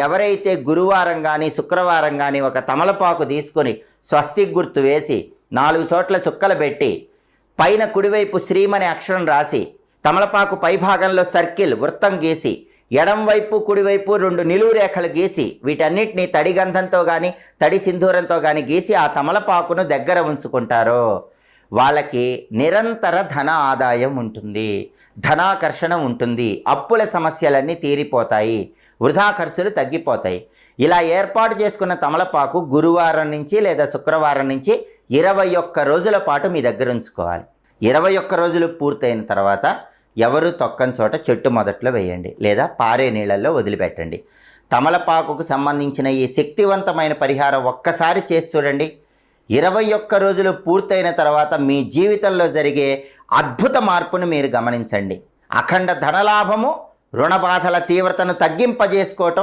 ఎవరైతే గురువారం కానీ శుక్రవారం కానీ ఒక తమలపాకు తీసుకొని స్వస్తిక్ గుర్తు వేసి 4 చోట్ల చుక్కలు పెట్టి పైన కుడివైపు శ్రీమని అక్షరం రాసి తమలపాకు పైభాగంలో సర్కిల్ వృత్తం గీసి ఎడంవైపు కుడివైపు 2 నిలువు రేఖలు గీసి వీటన్నిటిని తడి గంధంతో కానీ తడి సింధూరంతో కానీ గీసి ఆ తమలపాకును దగ్గర ఉంచుకుంటారో వాళ్ళకి నిరంతర ధన ఆదాయం ఉంటుంది, ధనాకర్షణ ఉంటుంది, అప్పుల సమస్యలన్నీ తీరిపోతాయి, వృధా ఖర్చులు తగ్గిపోతాయి. ఇలా ఏర్పాటు చేసుకున్న తమలపాకు గురువారం నుంచి లేదా శుక్రవారం నుంచి 21 రోజుల పాటు మీ దగ్గర ఉంచుకోవాలి. 21 రోజులు పూర్తయిన తర్వాత ఎవరు తొక్కని చోట చెట్టు మొదట్లో వేయండి లేదా పారే నీళ్ళల్లో వదిలిపెట్టండి. తమలపాకుకు సంబంధించిన ఈ శక్తివంతమైన పరిహారం ఒక్కసారి చేసి చూడండి. 21 రోజులు పూర్తయిన తర్వాత మీ జీవితంలో జరిగే అద్భుత మార్పును మీరు గమనించండి. అఖండ ధనలాభము, రుణ బాధల తీవ్రతను తగ్గింపజేసుకోవటం